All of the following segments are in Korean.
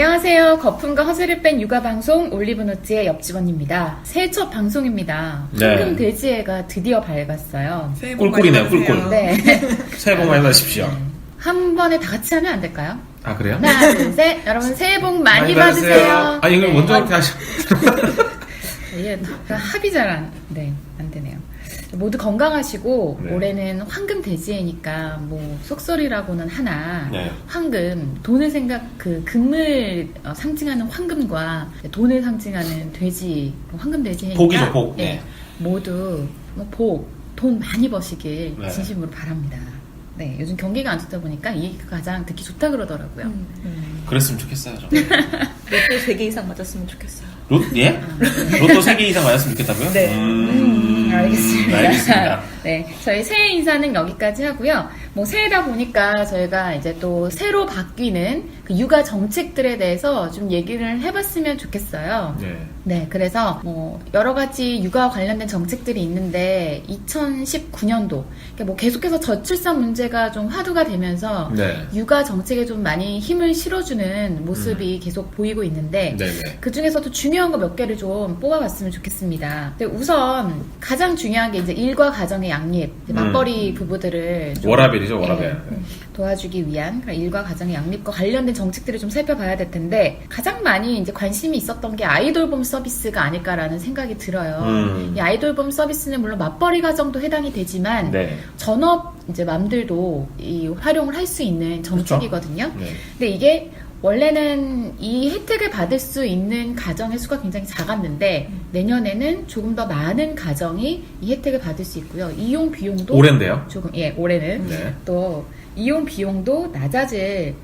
안녕하세요. 거품과 허세를 뺀 육아방송 올리브노트의 옆집언니입니다. 새해 첫 방송입니다. 네. 황금 돼지해가 드디어 밝았어요. 새해 복 꿀꿀이네요, 많이 받으세요. 꿀꿀. 네. 새해 복 많이 받으십시오. 한 번에 다 같이 하면 안 될까요? 아, 그래요? 하나, 둘, 셋. 여러분 새해 복 많이 받으세요. 아니, 이걸 네. 먼저 그렇게 하셔. 이게 합이 잘 안 되네요. 모두 건강하시고 네. 올해는 황금 돼지해니까 뭐 속설이라고는 하나 네. 황금 돈을 금을 상징하는 황금과 돈을 상징하는 돼지 황금 돼지해니까 복이죠, 복. 예, 네. 모두 돈 많이 버시길 네. 진심으로 바랍니다. 네, 요즘 경기가 안 좋다 보니까 이게 가장 듣기 좋다 그러더라고요. 그랬으면 좋겠어요, 저. 로또 3개 이상 맞았으면 좋겠어요. 예? 네. 로또 3개 이상 맞았으면 좋겠다고요? 네. 알겠습니다. 알겠습니다. 네, 저희 새해 인사는 여기까지 하고요. 뭐 새해다 보니까 저희가 이제 또 새로 바뀌는 그 육아 정책들에 대해서 좀 얘기를 해봤으면 좋겠어요. 네. 네, 그래서 뭐 여러 가지 육아 관련된 정책들이 있는데 2019년도 뭐 계속해서 저출산 문제가 좀 화두가 되면서 네. 육아 정책에 좀 많이 힘을 실어주는 모습이 계속 보이고 있는데 네네. 그 중에서도 중요한 거 몇 개를 좀 뽑아봤으면 좋겠습니다. 근데 우선 가장 중요한 게 이제 일과 가정의 양립, 이제 맞벌이 부부들을 좀, 워라벨이죠, 워라벨. 도와주기 위한 일과 가정의 양립과 관련된 정책들을 좀 살펴봐야 될 텐데 가장 많이 이제 관심이 있었던 게 아이돌봄 서비스가 아닐까라는 생각이 들어요. 이 아이돌봄 서비스는 물론 맞벌이 가정도 해당이 되지만 네. 전업 이제 맘들도 이 활용을 할 수 있는 정책이거든요. 네. 근데 이게 원래는 이 혜택을 받을 수 있는 가정의 수가 굉장히 작았는데 내년에는 조금 더 많은 가정이 이 혜택을 받을 수 있고요. 이용 비용도 올해인데요? 조금 올해는 네. 또 이용 비용도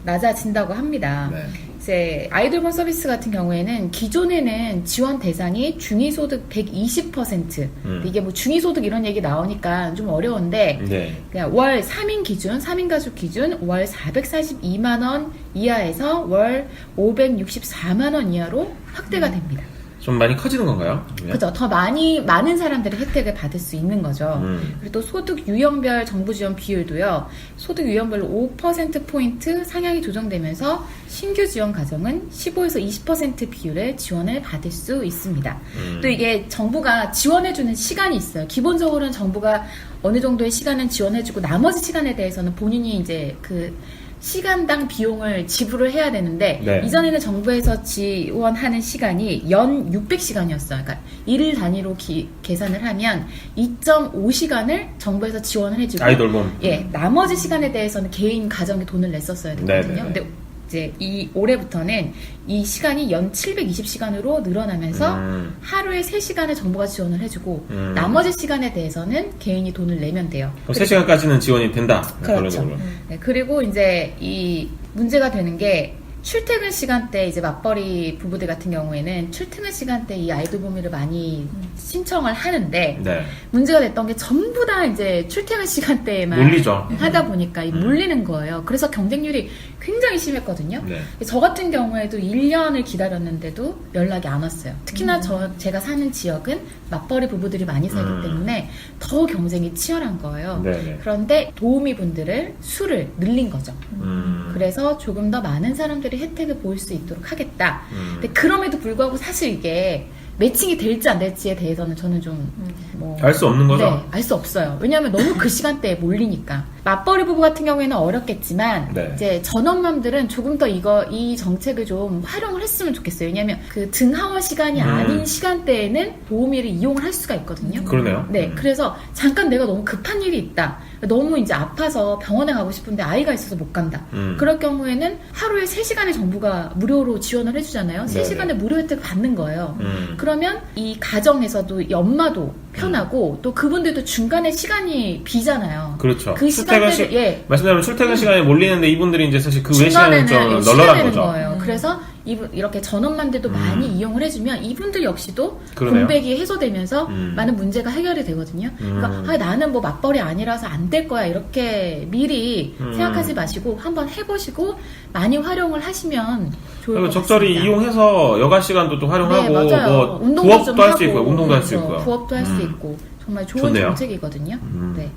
낮아진다고 합니다. 네. 이제 아이돌봄 서비스 같은 경우에는 기존에는 지원 대상이 중위소득 120%. 이게 뭐 중위소득 이런 얘기 나오니까 좀 어려운데 네. 그냥 월 3인 가족 기준 월 442만 원 이하에서 월 564만 원 이하로 확대가 됩니다. 좀 많이 커지는 건가요? 그죠. 더 많은 사람들이 혜택을 받을 수 있는 거죠. 그리고 또 소득 유형별 정부 지원 비율도요. 소득 유형별로 5%포인트 상향이 조정되면서 신규 지원 가정은 15에서 20% 비율의 지원을 받을 수 있습니다. 또 이게 정부가 지원해주는 시간이 있어요. 기본적으로는 정부가 어느 정도의 시간은 지원해주고 나머지 시간에 대해서는 본인이 이제 그 시간당 비용을 지불을 해야 되는데 네. 이전에는 정부에서 지원하는 시간이 연 600시간이었어요. 그러니까 일일 단위로 계산을 하면 2.5시간을 정부에서 지원을 해주고 아이돌봄. 나머지 시간에 대해서는 개인 가정이 돈을 냈었어야 되거든요. 네네네. 근데 이제 올해부터는 이 시간이 연 720시간으로 늘어나면서 하루에 3시간을 정부가 지원을 해주고 나머지 시간에 대해서는 개인이 돈을 내면 돼요. 그럼 3시간까지는 지원이 된다. 그렇죠. 결론적으로. 네, 그리고 이제 이 문제가 되는 게 출퇴근 시간대 이제 맞벌이 부부들 같은 경우에는 출퇴근 시간대 이 아이돌봄을 많이 신청을 하는데 네. 문제가 됐던 게 전부 다 이제 출퇴근 시간대에만 몰리죠. 하다 보니까 몰리는 거예요. 그래서 경쟁률이 굉장히 심했거든요. 네. 저 같은 경우에도 1년을 기다렸는데도 연락이 안 왔어요. 특히나 제가 사는 지역은 맞벌이 부부들이 많이 살기 때문에 더 경쟁이 치열한 거예요. 네네. 그런데 도우미 분들을 수를 늘린 거죠. 음. 그래서 조금 더 많은 사람들이 혜택을 보일 수 있도록 하겠다. 근데 그럼에도 불구하고 사실 이게 매칭이 될지 안 될지에 대해서는 저는 좀 알 수 없는 거죠? 네, 알 수 없어요. 왜냐하면 너무 그 시간대에 몰리니까. 맞벌이 부부 같은 경우에는 어렵겠지만 네. 이제 전업맘들은 조금 더 이 정책을 좀 활용을 했으면 좋겠어요. 왜냐하면 그 등하원 시간이 아닌 시간대에는 보호미를 이용을 할 수가 있거든요. 그러네요. 네, 그래서 잠깐 내가 너무 급한 일이 있다. 너무 이제 아파서 병원에 가고 싶은데 아이가 있어서 못 간다. 그럴 경우에는 하루에 3시간의 정부가 무료로 지원을 해주잖아요. 3시간의 무료 혜택을 받는 거예요. 그러면 이 가정에서도 이 엄마도 편하고 또 그분들도 중간에 시간이 비잖아요. 그렇죠. 그 시간대를 말씀드리면 출퇴근 시간에 몰리는데 이분들이 이제 사실 그 외 시간은 좀 널널한 시간되는 거죠. 거예요. 그래서 이렇게 전업맘들도 많이 이용을 해주면 이분들 역시도 그러네요. 공백이 해소되면서 많은 문제가 해결이 되거든요. 그러니까 나는 뭐 맞벌이 아니라서 안 될 거야 이렇게 미리 생각하지 마시고 한번 해보시고 많이 활용을 하시면 좋을 그리고 것 적절히 같습니다. 이용해서 여가 시간도 또 활용하고 네, 맞아요. 뭐 운동도 좀 부업도 할 수 하고, 있고요. 운동도 할 수 그렇죠. 있고요. 부업도 할 수 있고 정말 좋은 좋네요. 정책이거든요. 네.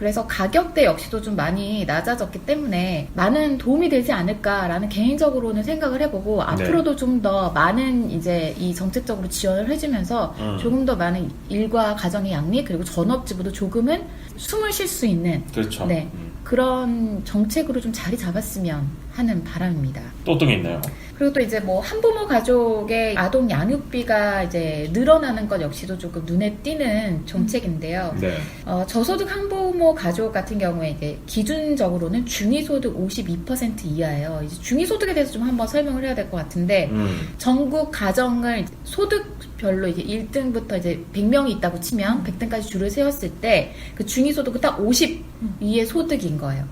그래서 가격대 역시도 좀 많이 낮아졌기 때문에 많은 도움이 되지 않을까라는 개인적으로는 생각을 해보고 앞으로도 좀 더 많은 이제 이 정책적으로 지원을 해주면서 조금 더 많은 일과 가정의 양립 그리고 전업주부도 조금은 숨을 쉴 수 있는 그렇죠. 네, 그런 정책으로 좀 자리 잡았으면 하는 바람입니다. 또 어떤 게 있나요? 그리고 또 이제 뭐 한부모 가족의 아동 양육비가 이제 늘어나는 것 역시도 조금 눈에 띄는 정책인데요. 네. 저소득 한부모 가족 같은 경우에 이제 기준적으로는 중위소득 52% 이하예요. 이제 중위소득에 대해서 좀 한번 설명을 해야 될 것 같은데 전국 가정을 소득별로 이제 1등부터 이제 100명이 있다고 치면 100등까지 줄을 세웠을 때 그 중위소득은 딱 50 위의 소득인 거예요.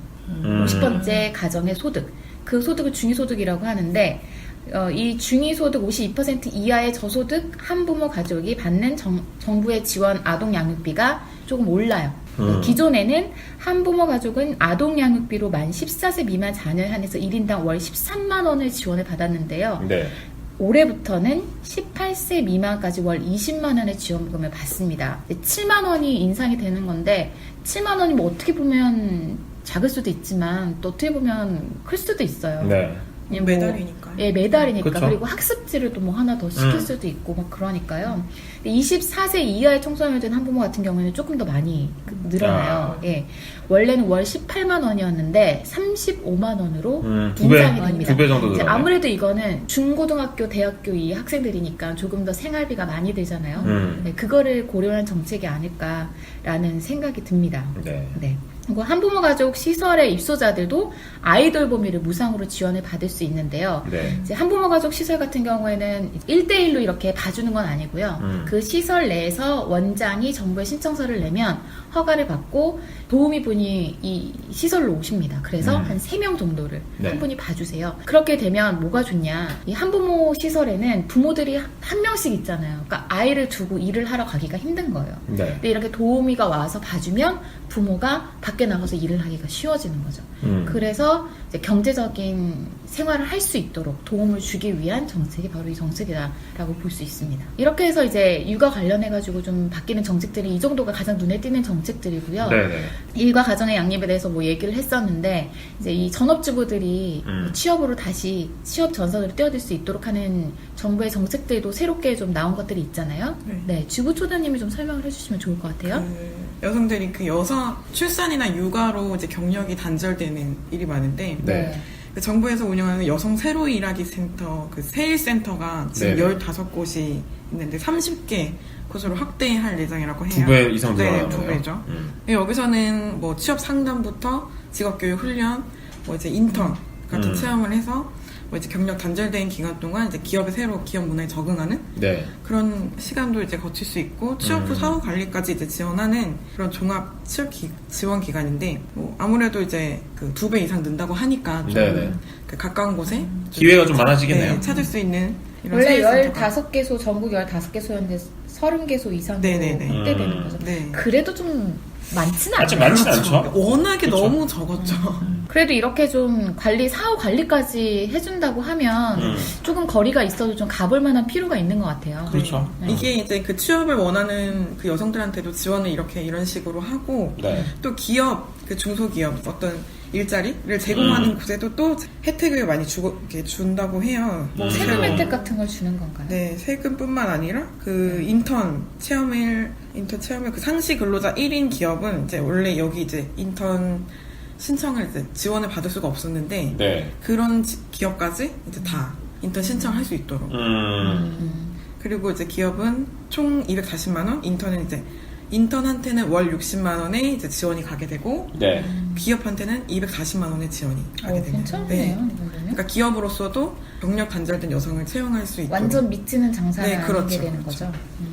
50번째 가정의 소득. 그 소득을 중위소득이라고 하는데 이 중위소득 52% 이하의 저소득 한부모 가족이 받는 정부의 지원 아동 양육비가 조금 올라요. 기존에는 한부모 가족은 아동 양육비로 만 14세 미만 자녀에 한해서 1인당 월 13만 원을 지원을 받았는데요. 네. 올해부터는 18세 미만까지 월 20만 원의 지원금을 받습니다. 7만 원이 인상이 되는 건데 7만 원이 뭐 어떻게 보면 작을 수도 있지만 또 어떻게 보면 클 수도 있어요. 네. 뭐, 매달이니까요. 예, 매달이니까. 그쵸. 그리고 학습지를 또 뭐 하나 더 시킬 수도 있고 막 그러니까요. 24세 이하의 청소년을 둔 한부모 같은 경우에는 조금 더 많이 늘어나요. 예. 원래는 월 18만 원이었는데 35만 원으로 인상이 됩니다. 2배 정도 이제 늘어나요. 아무래도 이거는 중고등학교, 대학교 이 학생들이니까 조금 더 생활비가 많이 들잖아요. 네, 그거를 고려한 정책이 아닐까라는 생각이 듭니다. 네. 네. 그리고 한부모 가족 시설의 입소자들도 아이돌 보미를 무상으로 지원을 받을 수 있는데요. 네. 이제 한부모 가족 시설 같은 경우에는 1대1로 이렇게 봐주는 건 아니고요. 그 시설 내에서 원장이 정부에 신청서를 내면 허가를 받고 도우미 분이 이 시설로 오십니다. 그래서 한 3명 정도를 네. 한 분이 봐주세요. 그렇게 되면 뭐가 좋냐. 이 한부모 시설에는 부모들이 한 명씩 있잖아요. 그러니까 아이를 두고 일을 하러 가기가 힘든 거예요. 네. 근데 이렇게 도우미가 와서 봐주면 부모가 밖에 나가서 일을 하기가 쉬워지는 거죠. 그래서 이제 경제적인 생활을 할 수 있도록 도움을 주기 위한 정책이 바로 이 정책이다라고 볼 수 있습니다. 이렇게 해서 이제 육아 관련해가지고 좀 바뀌는 정책들이 이 정도가 가장 눈에 띄는 정책들이고요. 네네. 일과 가정의 양립에 대해서 뭐 얘기를 했었는데 이제 이 전업주부들이 취업으로 다시 취업 전선으로 뛰어들 수 있도록 하는 정부의 정책들도 새롭게 좀 나온 것들이 있잖아요. 네. 주부초대님이 좀 설명을 해주시면 좋을 것 같아요. 여성들이 그 여성 출산이나 육아로 이제 경력이 단절되는 일이 많은데 네. 그 정부에서 운영하는 여성 새로 일하기 센터 그 세일센터가 지금 네네. 15곳이 있는데 30개 곳으로 확대할 예정이라고 해요. 2배 이상 네, 늘어나는 2배죠. 여기서는 뭐 취업 상담부터 직업교육 훈련, 뭐 이제 인턴 같은 체험을 해서 뭐 이제 경력 단절된 기간 동안 이제 기업의 새로 기업 문화에 적응하는 네. 그런 시간도 이제 거칠 수 있고 취업 후 사후 관리까지 이제 지원하는 그런 종합 취업 지원 기관인데 뭐 아무래도 이제 그 2배 이상 는다고 하니까 좀 네네. 그 가까운 곳에 기회가 좀 많아지겠네요. 네, 찾을 수 있는 이런 원래 세일센터가. 15개소, 전국 15개소였는데 30개소 이상으로 네네네. 확대되는 거죠. 네. 그래도 좀 많지는 아직 않아요. 많지는 않죠. 워낙에 그렇죠. 너무 적었죠. 그래도 이렇게 좀 사후 관리까지 해준다고 하면 조금 거리가 있어도 좀 가볼 만한 필요가 있는 것 같아요. 그렇죠. 네. 이게 이제 그 취업을 원하는 그 여성들한테도 지원을 이런 식으로 하고 네. 또 기업 그 중소기업 어떤 일자리를 제공하는 곳에도 또 혜택을 많이 이렇게 준다고 해요. 뭐 세금 혜택 같은 걸 주는 건가요? 네, 세금뿐만 아니라 그 인턴 체험일 그 상시 근로자 1인 기업은 이제 원래 여기 이제 인턴 신청을 이제 지원을 받을 수가 없었는데 네. 그런 기업까지 이제 다 인턴 신청할 수 있도록. 그리고 이제 기업은 총 240만 원, 인턴은 이제 인턴한테는 월 60만 원의 이제 지원이 가게 되고 네. 기업한테는 240만 원의 지원이 가게 되네요. 괜찮네요. 네. 이 정도면. 그러니까 기업으로서도 경력 단절된 여성을 채용할 수 있도록. 완전 믿지는 장사를 네, 안 그렇죠, 하게 되는 그렇죠. 거죠.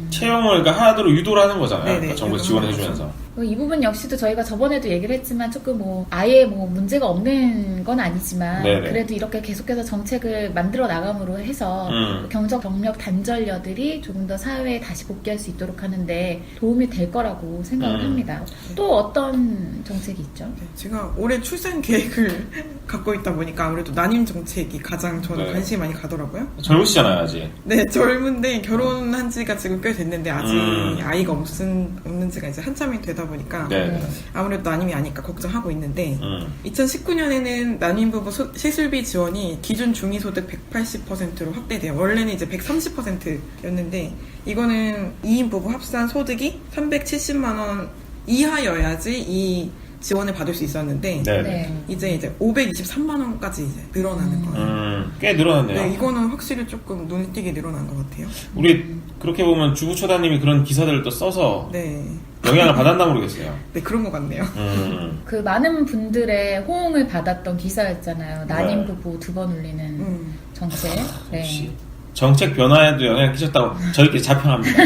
채용을 그러니까 하나로 유도를 하는 거잖아요. 네네, 그러니까 정부에서 유도를 지원해주면서. 이 부분 역시도 저희가 저번에도 얘기를 했지만 조금 뭐 아예 뭐 문제가 없는 건 아니지만 네네. 그래도 이렇게 계속해서 정책을 만들어 나감으로 해서 경력 단절녀들이 조금 더 사회에 다시 복귀할 수 있도록 하는데 도움이 될 거라고 생각을 합니다. 또 어떤 정책이 있죠? 네, 제가 올해 출산 계획을 갖고 있다 보니까 아무래도 난임 정책이 가장 저는 네. 관심이 많이 가더라고요. 젊으시잖아요, 아직. 네, 젊은데 결혼한 지가 지금 꽤 됐는데 아직 아이가 없는 지가 이제 한참이 되다 보니까 네. 아무래도 난임이 아닐까 걱정하고 있는데 2019년에는 난임 부부 시술비 지원이 기준 중위소득 180%로 확대돼요. 원래는 이제 130%였는데 이거는 2인 부부 합산 소득이 370만 원 이하여야지 이 지원을 받을 수 있었는데 네. 이제 523만 원까지 이제 늘어나는 거예요. 꽤 늘어났네요. 네, 이거는 확실히 조금 눈에 띄게 늘어난 것 같아요. 우리 그렇게 보면 주부처다님이 그런 기사들을 또 써서 네, 영향을 받았나 모르겠어요. 네 그런 것 같네요. 그 많은 분들의 호응을 받았던 기사였잖아요. 난임 네. 부부 2번 울리는 정책. 네. 역시 정책 변화에도 영향을 끼쳤다고 저희끼리 자평합니다.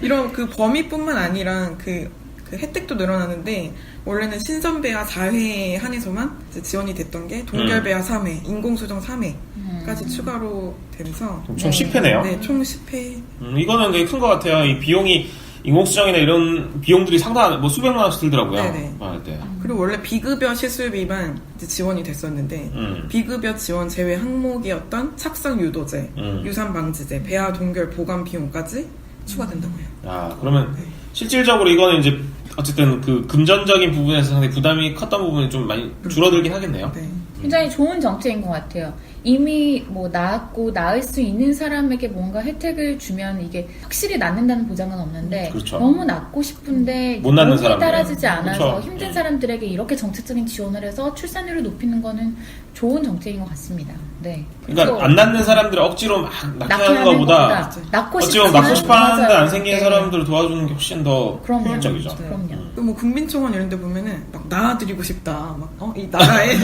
이런 그 범위뿐만 아니라 그 혜택도 늘어나는데 원래는 신선배아 4회에 한해서만 이제 지원이 됐던 게 동결배아 3회, 인공수정 3회까지 추가로 되면서 총 10회네요. 네, 총 10회. 이거는 되게 큰 것 같아요. 이 비용이 인공수정이나 이런 비용들이 상당한 뭐 수백만 원씩 들더라고요. 네네. 네. 그리고 원래 비급여 시술비만 이제 지원이 됐었는데 비급여 지원 제외 항목이었던 착상 유도제, 유산 방지제, 배아 동결 보관 비용까지 추가된다고 해요. 아, 그러면 실질적으로 이거는 이제 어쨌든 그 금전적인 부분에서 상당히 부담이 컸던 부분이 좀 많이 줄어들긴 하겠네요. 네. 굉장히 좋은 정책인 것 같아요. 이미 뭐 낳았고 낳을 수 있는 사람에게 뭔가 혜택을 주면 이게 확실히 낳는다는 보장은 없는데 그렇죠. 너무 낳고 싶은데 못 낳는 몸이 사람들. 따라지지 않아서 그렇죠. 힘든 사람들에게 이렇게 정책적인 지원을 해서 출산율을 높이는 거는 좋은 정책인 것 같습니다. 네. 그러니까 안 낳는 사람들을 억지로 막 낳게 하는 하는 것보다 낳고 어찌보면 낳고 싶어 하는데 맞아요. 안 생긴 네. 사람들을 도와주는 게 훨씬 더 그럼요. 효율적이죠. 그럼요. 뭐 국민청원 이런 데 보면은 막 낳아드리고 싶다. 막 이 나라에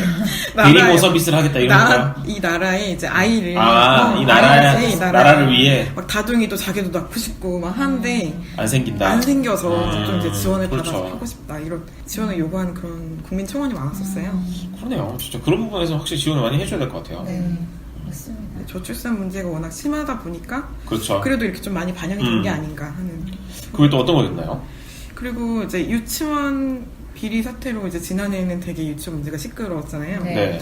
비리모 서비스를 하겠다 이런 거요. 이 나라에 이제 아이를 이 아이를 나라를 위해 막 다둥이도 자기도 낳고 싶고 막 하는데 안 생긴다. 안 생겨서 좀 이제 지원을 그렇죠. 받아서 하고 싶다 이런 지원을 요구하는 그런 국민청원이 많았었어요. 그러네요. 진짜 그런 부분에서 확실히 지원을 많이 해줘야 될 것 같아요. 네. 맞습니다. 저출산 문제가 워낙 심하다 보니까 그렇죠. 그래도 이렇게 좀 많이 반영이 된 게 아닌가 하는. 그게 또 어떤 거였나요? 그리고 이제 유치원 비리 사태로 이제 지난해에는 되게 유치원 문제가 시끄러웠잖아요. 네.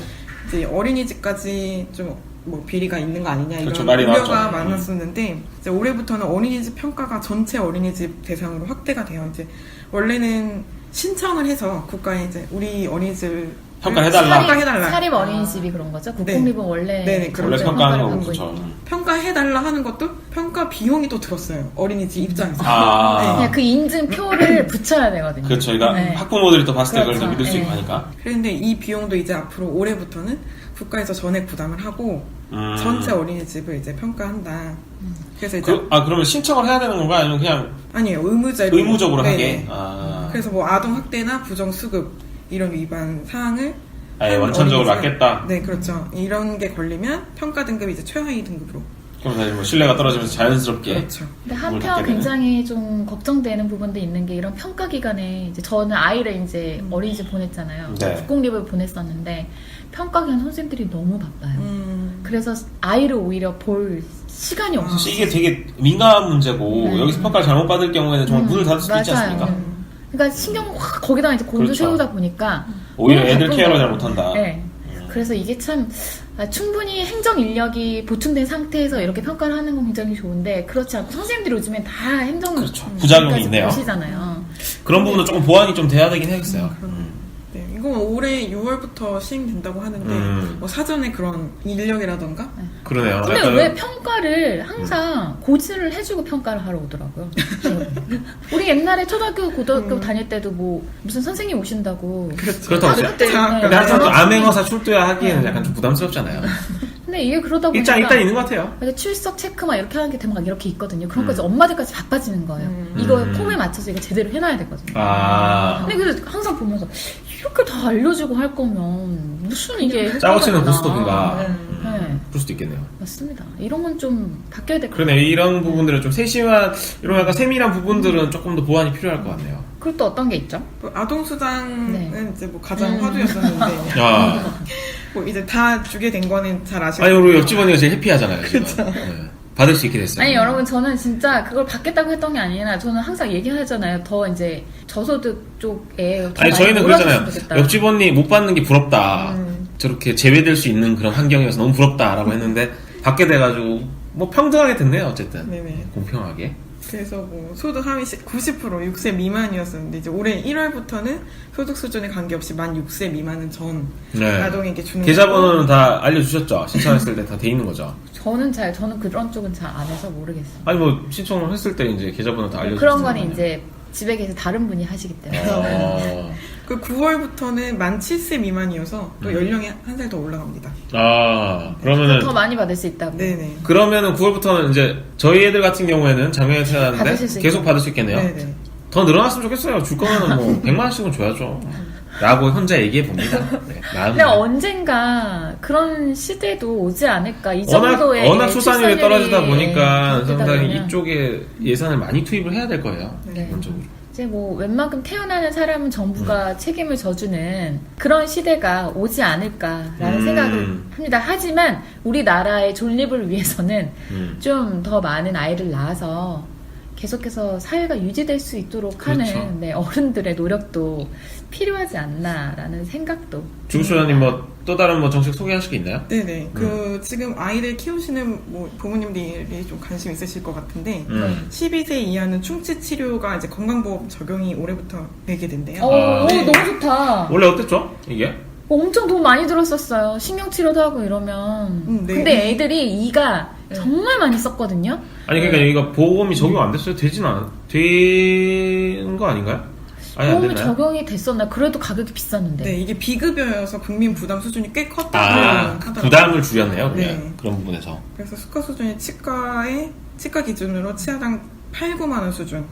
이제 어린이집까지 좀 뭐 비리가 있는 거 아니냐 그렇죠, 이런 말이 우려가 나왔죠. 많았었는데 이제 올해부터는 어린이집 평가가 전체 어린이집 대상으로 확대가 돼요. 이제 원래는 신청을 해서 국가에 이제 우리 어린이집을 평가해달라. 사립 어린이집이 그런 거죠? 국공립은 원래 네네, 원래 그렇죠. 평가하는 거고 하고 그렇죠. 있고. 평가해달라 하는 것도 평가 비용이 또 들었어요. 어린이집 입장에서. 그냥 그 인증표를 붙여야 되거든요. 그렇죠. 그러니까 네. 학부모들이 또 봤을 때 그걸 그렇죠. 또 믿을 수 있고 네. 하니까. 그런데 이 비용도 이제 앞으로 올해부터는 국가에서 전액 부담을 하고 전체 어린이집을 이제 평가한다. 그래서 이제 그러면 신청을 해야 되는 건가 아니면 그냥 아니에요, 의무적으로 하게. 그래서 뭐 아동 학대나 부정 수급 이런 위반 사항을 아예 원천적으로 맞겠다. 네, 그렇죠. 이런 게 걸리면 평가 등급이 이제 최하위 등급으로. 그럼 사실 뭐 신뢰가 떨어지면서 자연스럽게. 그렇죠. 근데 그걸 한편 받게 되는. 굉장히 좀 걱정되는 부분도 있는 게 이런 평가 기간에 이제 저는 아이를 이제 어린이집 보냈잖아요. 네. 국공립을 보냈었는데 평가 기간 선생님들이 너무 바빠요. 그래서 아이를 오히려 볼 시간이 없어요. 사실 이게 되게 민감한 문제고 네. 여기서 평가를 잘못 받을 경우에는 정말 문을 닫을 수도 있지 맞아요. 않습니까? 그러니까 신경 확 거기다가 이제 곤두 그렇죠. 세우다 보니까 오히려 너무 애들 바쁜 케어를 거예요. 잘 못한다. 네. 그래서 이게 참 충분히 행정 인력이 보충된 상태에서 이렇게 평가를 하는 건 굉장히 좋은데 그렇지 않고 선생님들이 요즘엔 다 행정 그렇죠. 부작용이 있네요. 보시잖아요. 그런 부분은 조금 보완이 좀 돼야 되긴 해야겠어요. 네, 이건 올해 6월부터 시행된다고 하는데 뭐 사전에 그런 인력이라던가 그러네요. 근데 약간 왜 평가를 항상 고지를 해주고 평가를 하러 오더라고요. 우리 옛날에 초등학교, 고등학교 다닐 때도 뭐 무슨 선생님 오신다고. 그렇다고 하죠. 그때, 근데 항상 또 암행어사 출두야 하기에는 약간 좀 부담스럽잖아요. 근데 이게 그러다 보니까 일단 있는 것 같아요. 그래서 출석 체크 막 이렇게 하는 게 되면 막 이렇게 있거든요. 그런 거지 엄마들까지 바빠지는 거예요. 이거 폼에 맞춰서 이거 제대로 해놔야 되거든요. 아. 근데 그래서 항상 보면서 이렇게 다 알려주고 할 거면 무슨 이게 짜고 치는 효과가 고스톱인가. 있나. 네, 그럴 수도 있겠네요. 맞습니다. 이런 건 좀 바뀌어야 될 것 같아요. 그러네. 이런 부분들은 좀 세심한, 이런 약간 세밀한 부분들은 조금 더 보완이 필요할 것 같네요. 그리고 또 어떤 게 있죠? 뭐 아동수당은 네. 이제 뭐 가장 화두였었는데 야. 뭐 이제 다 주게 된 거는 잘 아시고 아니, 우리 옆집 언니가 제일 해피하잖아요. 지금. 네. 받을 수 있게 됐어요. 아니 여러분 저는 진짜 그걸 받겠다고 했던 게 아니라 저는 항상 얘기하잖아요. 더 이제 저소득 쪽에 더 아니, 많이 저희는 몰아줬으면 그러잖아요. 좋겠다. 옆집 언니 못 받는 게 부럽다. 저렇게 제외될 수 있는 그런 환경이어서 너무 부럽다라고 했는데, 받게 돼가지고, 뭐 평등하게 됐네요, 어쨌든. 네네. 공평하게. 그래서 뭐 소득 하위 90% 6세 미만이었었는데 이제 올해 1월부터는 소득 수준에 관계없이 만 6세 미만은 전 네. 아동에게 주는 계좌번호는 다 알려주셨죠? 신청했을 때 다 돼 있는 거죠? 저는 그런 쪽은 잘 안 해서 모르겠어요. 아니 뭐 신청을 했을 때 이제 계좌번호 다 알려주셨잖아요. 그런 거는 이제 집에 계신 다른 분이 하시기 때문에. 그 9월부터는 만 7세 미만이어서 또 연령이 한 살 더 올라갑니다. 그러면은 더 많이 받을 수 있다고. 네네. 그러면은 9월부터는 이제 저희 애들 같은 경우에는 작년에 태어났는데 받으실 수 계속 있겠네요. 받을 수 있겠네요. 네네. 더 늘어났으면 좋겠어요. 줄 거면은 뭐 100만 원씩은 줘야죠. 라고 혼자 얘기해 봅니다. 네, 근데 언젠가 그런 시대도 오지 않을까. 이 정도의 워낙 출산율이 떨어지다 보니까 그렇게 상당히 되면. 이쪽에 예산을 많이 투입을 해야 될 거예요. 네. 기본적으로. 이제 뭐 웬만큼 태어나는 사람은 정부가 책임을 져주는 그런 시대가 오지 않을까라는 생각을 합니다. 하지만 우리나라의 존립을 위해서는 좀 더 많은 아이를 낳아서 계속해서 사회가 유지될 수 있도록 하는 그렇죠. 네, 어른들의 노력도 필요하지 않나라는 생각도. 주구쇼님 뭐 또 다른 뭐 정책 소개하실 게 있나요? 네네. 지금 아이를 키우시는 뭐 부모님들이 좀 관심 있으실 것 같은데, 12세 이하는 충치 치료가 이제 건강보험 적용이 올해부터 되게 된대요. 네. 너무 좋다. 원래 어땠죠? 이게? 엄청 돈 많이 들었었어요. 신경치료도 하고 이러면. 네. 근데 애들이 이가 정말 많이 썼거든요. 아니 그러니까 이거 보험이 적용 안 됐어요? 되는 거 아닌가요? 아예 안 보험이 됐나요? 적용이 됐었나? 그래도 가격이 비쌌는데. 네, 이게 비급여여서 국민 부담 수준이 꽤 컸다고 하더라고요. 부담을 줄였네요, 그냥. 네. 그런 부분에서. 그래서 수가 수준이 치과 기준으로 치아당 8, 9만 원 수준.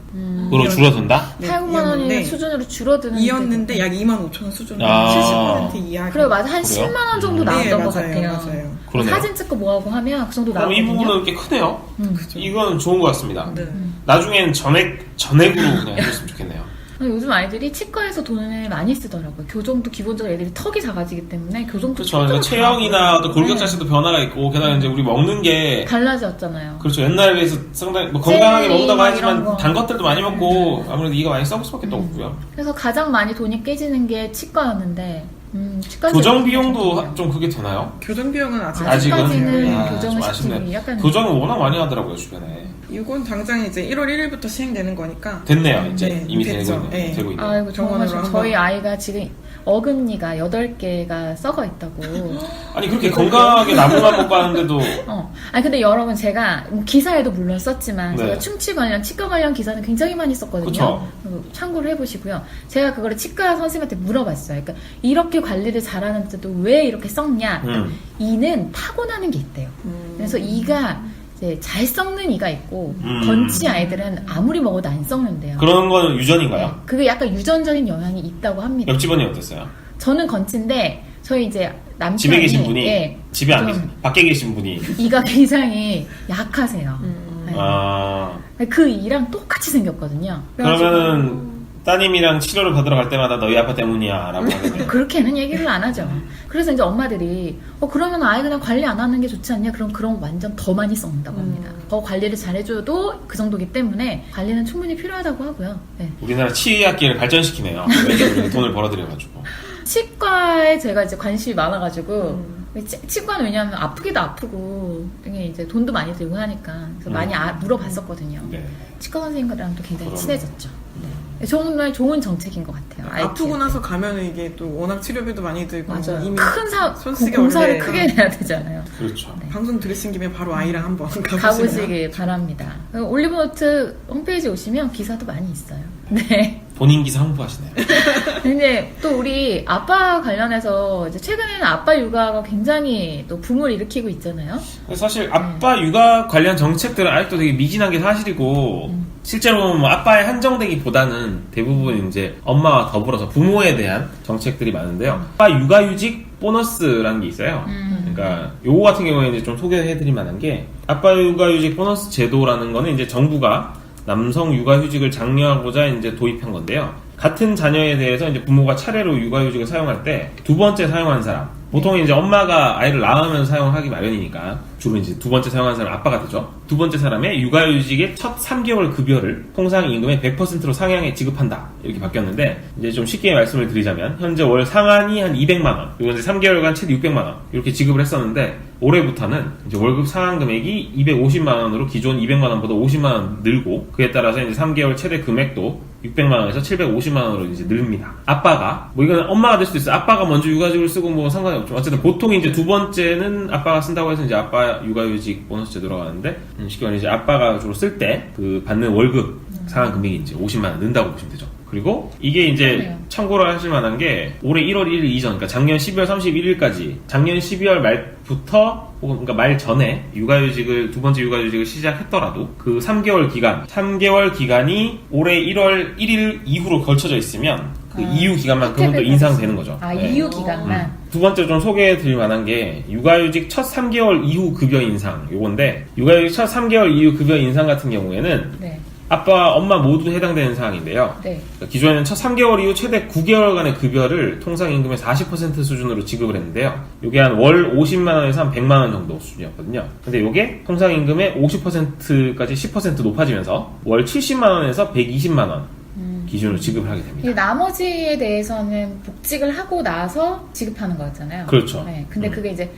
그로 줄어든다? 네, 8, 9만 원이 이었는데 수준으로 줄어드는. 이었는데 약 2만 5천 원 수준으로 아. 70% 이하. 그래요, 맞아. 한 그래요? 10만 원 정도 네, 나왔던 것 맞아요, 같아요. 맞아요. 그러네요. 사진 찍고 뭐하고 하면 그 정도 그럼 이 나오거든요. 부분은 꽤 크네요. 그죠. 이건 좋은 것 같습니다. 네. 나중엔 전액으로 그냥 해줬으면 좋겠네요. 요즘 아이들이 치과에서 돈을 많이 쓰더라고요. 교정도 기본적으로 애들이 턱이 작아지기 때문에 교정도 그렇죠. 그러니까 체형이나 또 골격 자체도 변화가 있고, 게다가 이제 우리 먹는 게 달라졌잖아요. 그렇죠. 옛날에 비해서 상당히 뭐 건강하게 젤리 먹는다고 막 하지만 이런 거. 단 것들도 많이 먹고 아무래도 이가 많이 썩을 수밖에 없고요. 그래서 가장 많이 돈이 깨지는 게 치과였는데 치과 교정 비용도 좀 그게 되나요? 교정 비용은 아직은 아직까지는 좀 교정을 아쉽네. 시키기 약간 교정을 워낙 많이 하더라고요 주변에. 이건 당장 이제 1월 1일부터 시행되는 거니까. 됐네요 이제 네, 이미 됐죠. 네. 되고 있네요. 아이고 정말 병원으로 저희 한번. 아이가 지금 어금니가 8개가 썩어 있다고. 아니 그렇게 건강하게 나무만 먹고 하는데도 아니 근데 여러분 제가 뭐 기사에도 물론 썼지만 네. 제가 충치 관련 치과 관련 기사는 굉장히 많이 썼거든요. 그쵸. 참고를 해보시고요. 제가 그거를 치과 선생님한테 물어봤어요. 그러니까 이렇게 관리를 잘하는데도 왜 이렇게 썩냐? 이는 타고나는 게 있대요. 그래서 이가 이제 잘 썩는 이가 있고 건치 아이들은 아무리 먹어도 안 썩는데요. 그런 거는 유전인가요? 그게 약간 유전적인 영향이 있다고 합니다. 옆집 언니 어땠어요? 저는 건치인데 저희 이제 남편이 집에 계신 분이 예, 집에 안 좀 계신 밖에 계신 분이 이가 굉장히 약하세요. 네. 아 그 이랑 똑같이 생겼거든요. 그래가지고 그러면은 따님이랑 치료를 받으러 갈 때마다 너희 아빠 때문이야 라고 하겠네요. 그렇게는 얘기를 안 하죠. 그래서 이제 엄마들이 그러면 아이 그냥 관리 안 하는 게 좋지 않냐? 그럼 완전 더 많이 썩는다고 합니다. 더 관리를 잘해줘도 그 정도기 때문에 관리는 충분히 필요하다고 하고요. 네. 우리나라 치의학계를 발전시키네요. 돈을 벌어들여가지고. 치과에 제가 이제 관심이 많아가지고 치과는 왜냐하면 아프기도 아프고 이게 이제 돈도 많이 들고 하니까 그래서 많이 물어봤었거든요. 네. 치과 선생님과랑도 굉장히 그러네. 친해졌죠. 네. 정말 좋은 정책인 것 같아요. 아이 아프고 키울 나서 가면은 이게 또 워낙 치료비도 많이 들고 맞아요. 이미 큰 쓰기 공사를 어려워요. 크게 내야 되잖아요. 그렇죠. 방송 들으신 김에 바로 아이랑 한번 가보시면 가보시길 바랍니다. 올리브노트 홈페이지 오시면 기사도 많이 있어요. 네. 본인 기사 홍보하시네요. 근데 또 우리 아빠 관련해서 이제 최근에는 아빠 육아가 굉장히 또 붐을 일으키고 있잖아요. 사실 아빠 육아 관련 정책들은 아직도 되게 미진한 게 사실이고 실제로 뭐 아빠에 한정되기보다는 대부분 이제 엄마와 더불어서 부모에 대한 정책들이 많은데요. 아빠 육아휴직 보너스라는 게 있어요. 그러니까 요거 같은 경우에 이제 좀 소개해드릴 만한 게 아빠 육아휴직 보너스 제도라는 거는 이제 정부가 남성 육아휴직을 장려하고자 이제 도입한 건데요. 같은 자녀에 대해서 이제 부모가 차례로 육아휴직을 사용할 때 두 번째 사용한 사람, 보통 이제 엄마가 아이를 낳으면서 사용하기 마련이니까 주로 이제 두 번째 사용하는 사람 아빠가 되죠. 두 번째 사람의 육아휴직의 첫 3개월 급여를 통상 임금의 100%로 상향해 지급한다. 이렇게 바뀌었는데 이제 좀 쉽게 말씀을 드리자면 현재 월 상한이 한 200만 원, 그리고 이제 3개월간 최대 600만 원 이렇게 지급을 했었는데 올해부터는 이제 월급 상한 금액이 250만 원으로 기존 200만 원보다 50만 원 늘고 그에 따라서 이제 3개월 최대 금액도 600만 원에서 750만 원으로 이제 늘립니다. 아빠가 뭐 이건 엄마가 될 수도 있어요. 아빠가 먼저 육아휴직을 쓰고 뭐 상관이 없죠. 어쨌든 보통 이제 두 번째는 아빠가 쓴다고 해서 이제 아빠 육아휴직 보너스 제도로 가는데 쉽게 말해 이제 아빠가 주로 쓸 때 그 받는 월급 상한 금액이 이제 50만 원 는다고 보시면 되죠. 그리고 이게 이제 그러네요. 참고로 하실 만한 게 올해 1월 1일 이전, 그러니까 작년 12월 31일까지 작년 12월 말부터 혹은 그러니까 말 전에 육아휴직을 두 번째 육아휴직을 시작했더라도 그 3개월 기간이 올해 1월 1일 이후로 걸쳐져 있으면 그 이후 기간만큼은 또 인상되는 거죠. 네. 이후 기간만. 두 번째 좀 소개해 드릴 만한 게 육아휴직 첫 3개월 이후 급여 인상 요건데 육아휴직 첫 3개월 이후 급여 인상 같은 경우에는 네. 아빠, 엄마 모두 해당되는 사항인데요. 네. 기존에는 첫 3개월 이후 최대 9개월간의 급여를 통상임금의 40% 수준으로 지급을 했는데요. 이게 한 월 50만 원에서 한 100만 원 정도 수준이었거든요. 근데 이게 통상임금의 50%까지 10% 높아지면서 월 70만 원에서 120만 원 기준으로 지급을 하게 됩니다. 이 나머지에 대해서는 복직을 하고 나서 지급하는 거였잖아요. 그렇죠. 네. 근데 그게 이제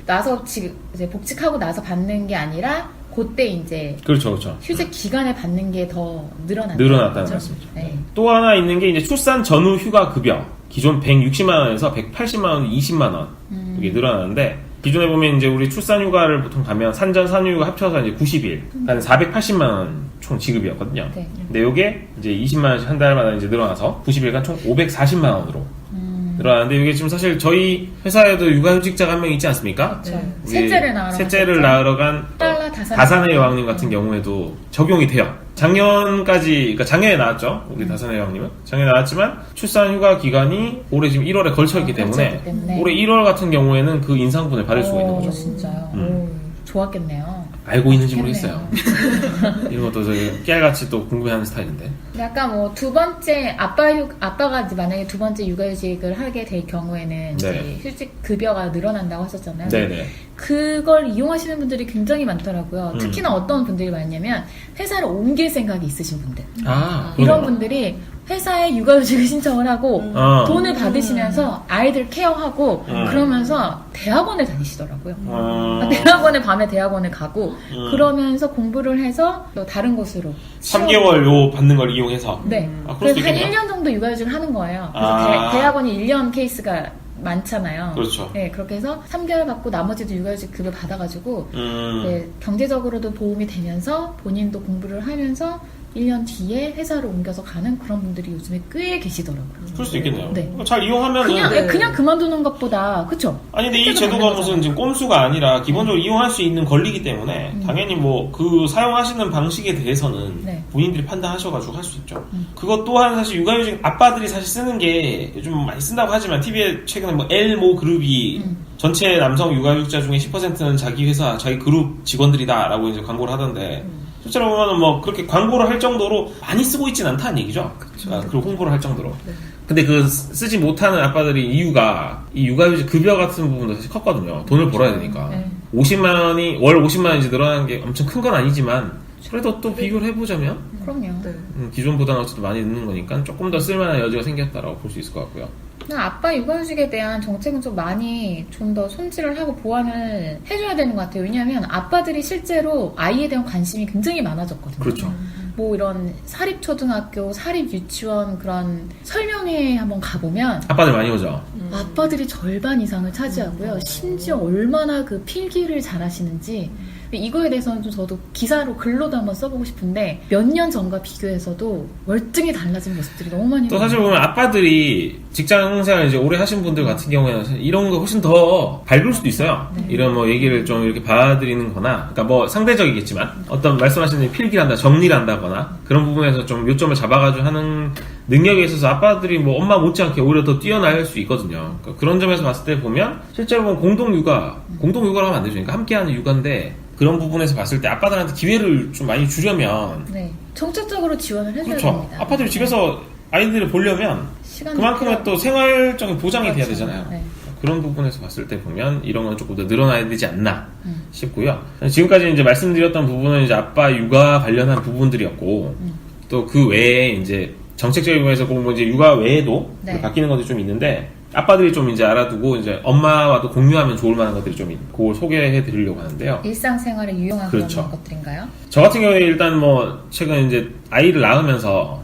이제 복직하고 나서 받는 게 아니라 그때 이제 그렇죠. 휴직 기간에 받는 게 더 늘어났다는 말씀이죠. 네. 또 하나 있는 게 이제 출산 전후 휴가 급여. 기존 160만 원에서 180만 원, 20만 원 이게 늘어나는데 기존에 보면 이제 우리 출산 휴가를 보통 가면 산전 산후휴가 합쳐서 이제 90일, 한 480만 원 총 지급이었거든요. 네. 근데 요게 이제 20만 원씩 한 달마다 이제 늘어나서 90일간 총 540만 원으로 늘어나는데 이게 지금 사실 저희 회사에도 육아휴직자가 한 명 있지 않습니까? 그렇죠. 우리 셋째를 낳으러 간 딸라 다산의 여왕님 같은 경우에도 적용이 돼요. 그러니까 작년에 나왔죠. 우리 다산의 여왕님은 작년에 나왔지만 출산 휴가 기간이 올해 지금 1월에 걸쳐있기 때문에 올해 1월 같은 경우에는 그 인상분을 받을 수가 있는 거죠. 진짜요? 오, 좋았겠네요. 알고 있는지 모르겠어요. 이런 것도 저희 깨알같이 또 궁금해하는 스타일인데. 약간 뭐 두 번째 아빠가 이제 만약에 두 번째 육아휴직을 하게 될 경우에는 이제 휴직 급여가 늘어난다고 하셨잖아요. 네네. 그걸 이용하시는 분들이 굉장히 많더라고요. 특히나 어떤 분들이 많냐면 회사를 옮길 생각이 있으신 분들. 이런 분들이 회사에 육아휴직을 신청을 하고 돈을 받으시면서 아이들 케어하고 그러면서 대학원을 다니시더라고요. 대학원에 밤에 대학원을 가고 그러면서 공부를 해서 또 다른 곳으로 3개월 요 받는 걸 이용해서 네. 그래서 한 1년 정도 육아휴직을 하는 거예요. 그래서 대학원이 1년 케이스가 많잖아요. 그렇죠. 네, 그렇게 해서 3개월 받고 나머지도 육아휴직 급여 받아가지고 네, 경제적으로도 도움이 되면서 본인도 공부를 하면서 1년 뒤에 회사를 옮겨서 가는 그런 분들이 요즘에 꽤 계시더라고요. 그럴 수 있겠네요. 네. 잘 이용하면 그냥 그만두는 것보다 그쵸? 아니 근데 이 제도가 무슨 지금 꼼수가 아니라 기본적으로 이용할 수 있는 권리이기 때문에 당연히 뭐 그 사용하시는 방식에 대해서는 네. 본인들이 판단하셔가지고 할 수 있죠. 그것 또한 사실 육아휴직 아빠들이 사실 쓰는 게 요즘 많이 쓴다고 하지만 TV에 최근에 뭐 L모 그룹이 전체 남성 육아휴직자 중에 10%는 자기 회사, 자기 그룹 직원들이다라고 이제 광고를 하던데 실제로 보면은 뭐 그렇게 광고를 할 정도로 많이 쓰고 있진 않다는 얘기죠. 그리고 홍보를 할 정도로. 네. 근데 그 쓰지 못하는 아빠들이 이유가 이 육아휴직 급여 같은 부분도 사실 컸거든요. 돈을 벌어야 되니까. 네. 50만 원이 월 50만 원이 늘어나는 게 엄청 큰 건 아니지만 그래도 또 비교를 해보자면 그럼요. 네. 기존보다는 어쨌든 많이 늦는 거니까 조금 더 쓸만한 여지가 생겼다라고 볼 수 있을 것 같고요. 아빠 육아휴직에 대한 정책은 좀 더 손질을 하고 보완을 해줘야 되는 것 같아요. 왜냐하면 아빠들이 실제로 아이에 대한 관심이 굉장히 많아졌거든요. 그렇죠. 뭐 이런 사립초등학교, 사립유치원 그런 설명회에 한번 가보면 아빠들 많이 오죠. 아빠들이 절반 이상을 차지하고요. 심지어 얼마나 그 필기를 잘하시는지 이거에 대해서는 좀 저도 기사로 글로도 한번 써보고 싶은데 몇 년 전과 비교해서도 월등히 달라진 모습들이 너무 많이 또 사실 보면 아빠들이 직장생활 이제 오래 하신 분들 같은 경우에는 이런 거 훨씬 더 밝을 수도 있어요. 네. 이런 뭐 얘기를 좀 이렇게 봐드리는 거나, 그러니까 뭐 상대적이겠지만 어떤 말씀하시는 필기를 한다, 정리를 한다거나 그런 부분에서 좀 요점을 잡아가지고 하는 능력에 있어서 아빠들이 뭐 엄마 못지않게 오히려 더 뛰어날 수 있거든요. 그러니까 그런 점에서 봤을 때 보면 실제로 보면 공동육아라고 하면 안 되죠. 그러니까 함께하는 육아인데 그런 부분에서 봤을 때 아빠들한테 기회를 좀 많이 주려면 네. 정책적으로 지원을 해줘야 그렇죠. 됩니다. 아빠들이 집에서 아이들을 보려면 그만큼의 또 생활적인 보장이 돼야 되잖아요. 네. 그런 부분에서 봤을 때 보면 이런 건 조금 더 늘어나야 되지 않나 싶고요. 지금까지 이제 말씀드렸던 부분은 이제 아빠 육아 관련한 부분들이었고 또 그 외에 이제 정책적인 부분에서 꼭 뭐 이제 육아 외에도 네. 바뀌는 것들이 좀 있는데 아빠들이 좀 이제 알아두고 이제 엄마와도 공유하면 좋을 만한 것들이 좀 그걸 소개해 드리려고 하는데요. 일상생활에 유용한 그렇죠. 그런 것들인가요? 저 같은 경우에 일단 뭐 최근 이제 아이를 낳으면서